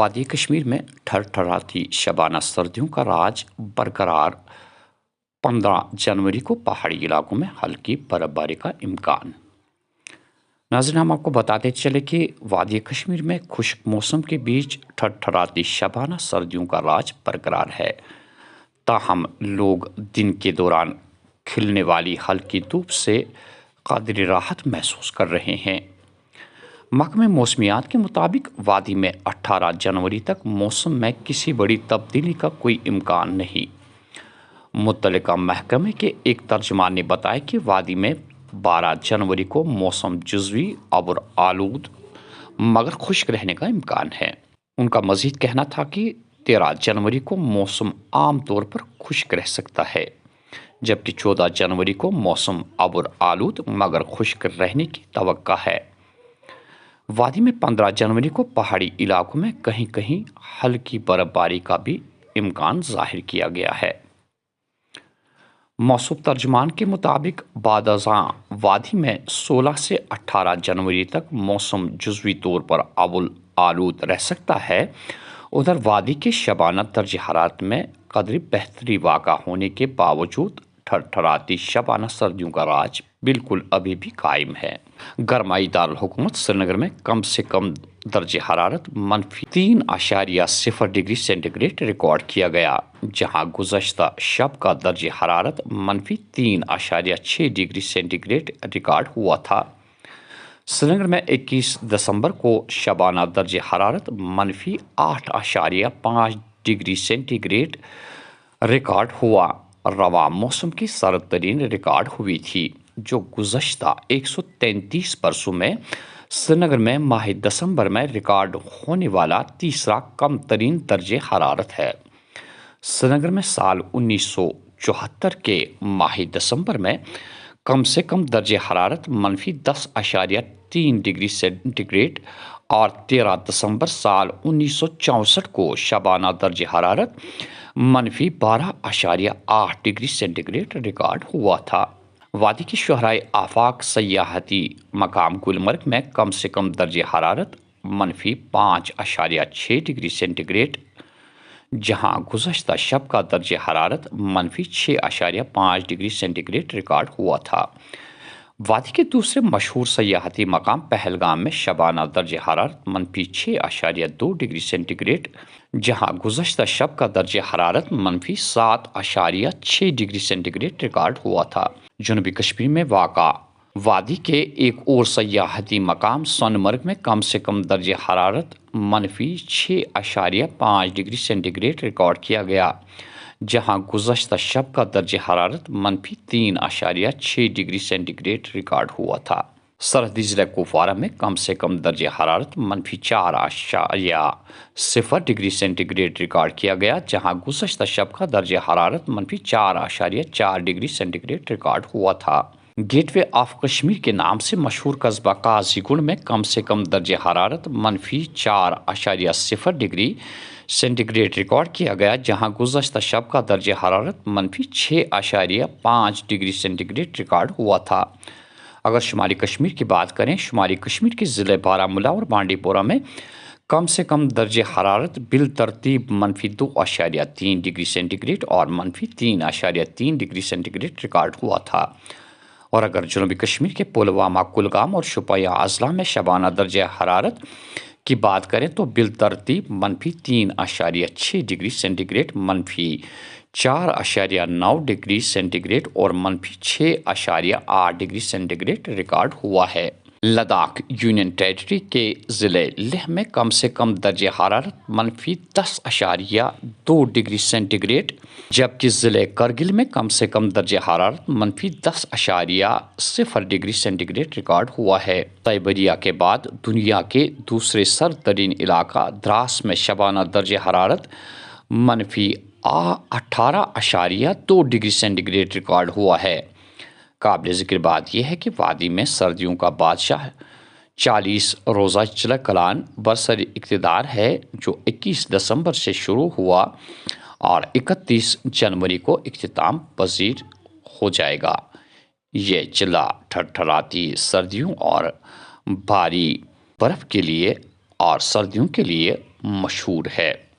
وادی کشمیر میں ٹھٹھراتی شبانہ سردیوں کا راج برقرار 15 جنوری کو پہاڑی علاقوں میں ہلکی برف باری کا امکان۔ ناظرین، ہم آپ کو بتاتے چلے کہ وادی کشمیر میں خشک موسم کے بیچ ٹھٹھراتی شبانہ سردیوں کا راج برقرار ہے، تاہم لوگ دن کے دوران کھلنے والی ہلکی دھوپ سے قدری راحت محسوس کر رہے ہیں۔ محکمہ موسمیات کے مطابق وادی میں 18 جنوری تک موسم میں کسی بڑی تبدیلی کا کوئی امکان نہیں۔ متعلقہ محکمے کے ایک ترجمان نے بتایا کہ وادی میں 12 جنوری کو موسم جزوی آبر آلود مگر خشک رہنے کا امکان ہے۔ ان کا مزید کہنا تھا کہ 13 جنوری کو موسم عام طور پر خشک رہ سکتا ہے، جبکہ 14 جنوری کو موسم آبر آلود مگر خشک رہنے کی توقع ہے۔ وادی میں 15 جنوری کو پہاڑی علاقوں میں کہیں کہیں ہلکی برف باری کا بھی امکان ظاہر کیا گیا ہے۔ موصوف ترجمان کے مطابق بعد ازاں وادی میں 16 سے 18 جنوری تک موسم جزوی طور پر آبر آلود رہ سکتا ہے۔ ادھر وادی کے شبانہ درجہ حرارت میں قدری بہتری واقع ہونے کے باوجود ٹھٹھراتی شبانہ سردیوں کا راج بالکل ابھی بھی قائم ہے۔ گرمائی دارالحکومت سری نگر میں کم سے کم درجہ حرارت -3.0 ڈگری سینٹی گریڈ ریکارڈ کیا گیا، جہاں گزشتہ شب کا درجہ حرارت -3.6 ڈگری سینٹی گریڈ ریکارڈ ہوا تھا۔ سری نگر میں 21 دسمبر کو شبانہ درجہ حرارت -8.5 ڈگری سینٹی گریڈ ریکارڈ ہوا۔ رواں موسم کی سرد ترین ریکارڈ ہوئی تھی، جو گزشتہ 133 برسوں میں سری نگر میں ماہ دسمبر میں ریکارڈ ہونے والا تیسرا کم ترین درجہ حرارت ہے۔ سری نگر میں سال 1974 کے ماہ دسمبر میں کم سے کم درجہ حرارت -10.3 ڈگری سینٹی گریڈ اور 13 دسمبر سال 1964 کو شبانہ درجہ حرارت -12.8 ڈگری سینٹی گریڈ ریکارڈ ہوا تھا۔ وادی کے شاہراہ آفاق سیاحتی مقام گلمرگ میں کم سے کم درجہ حرارت -5.6 ڈگری سینٹی گریڈ، جہاں گزشتہ شب کا درجہ حرارت -6.5 ڈگری سینٹی گریڈ ریکارڈ ہوا تھا۔ وادی کے دوسرے مشہور سیاحتی مقام پہلگام میں شبانہ درجہ حرارت -6.2 ڈگری سینٹی گریڈ، جہاں گزشتہ شب کا درجہ حرارت -7.6 ڈگری سینٹی گریڈ ریکارڈ ہوا تھا۔ جنوبی کشمیر میں واقع وادی کے ایک اور سیاحتی مقام سون مرگ میں کم سے کم درجہ حرارت -6.5 ڈگری سینٹی گریڈ ریکارڈ کیا گیا، جہاں گزشتہ شب کا درجہ حرارت -3.6 ڈگری سینٹی گریڈ ریکارڈ ہوا تھا۔ سرحدی ضلع کپوارہ میں کم سے کم درجہ حرارت -4.0 ڈگری سینٹی گریڈ ریکارڈ کیا گیا، جہاں گزشتہ شب کا درجہ حرارت -4.4 ڈگری سینٹی گریڈ ریکارڈ ہوا تھا۔ گیٹ وے آف کشمیر کے نام سے مشہور قصبہ قاضی گنڈ میں کم سے کم درجہ حرارت -4.0 ڈگری سینٹی گریڈ ریکارڈ کیا گیا، جہاں گزشتہ شب کا درجہ حرارت -6.5 ڈگری سینٹی گریڈ ریکارڈ ہوا تھا۔ اگر شمالی کشمیر کی بات کریں، شمالی کشمیر کے ضلع بارہمولہ اور بانڈی پورہ میں کم سے کم درجہ حرارت بالترتیب -2.3 ڈگری سینٹی گریڈ اور -3.3 ڈگری سینٹی گریڈ ریکارڈ ہوا تھا۔ اور اگر جنوبی کشمیر کے پلوامہ، کلگام اور شوپیاں اضلاع میں شبانہ درجہ حرارت کی بات کریں تو بالترتیب -3.6 degree centigrade, -4.9 degree centigrade اور -6.8 ڈگری سینٹی گریڈ ریکارڈ ہوا ہے۔ لداخ یونین ٹیریٹری کے ضلع لیہ میں کم سے کم درجہ حرارت -10.2 ڈگری سینٹی گریڈ، جبکہ ضلع کرگل میں کم سے کم درجہ حرارت -10.0 ڈگری سینٹی گریڈ ریکارڈ ہوا ہے۔ سائبیریا کے بعد دنیا کے دوسرے سرد ترین علاقہ دراس میں شبانہ درجہ حرارت -18.2 ڈگری سینٹی گریڈ ریکارڈ ہوا ہے۔ قابل ذکر بات یہ ہے کہ وادی میں سردیوں کا بادشاہ 40 روزہ چلہ کلان برسر اقتدار ہے، جو 21 دسمبر سے شروع ہوا اور 31 جنوری کو اختتام پذیر ہو جائے گا۔ یہ چلہ ٹھٹھراتی سردیوں اور بھاری برف کے لیے اور سردیوں کے لیے مشہور ہے۔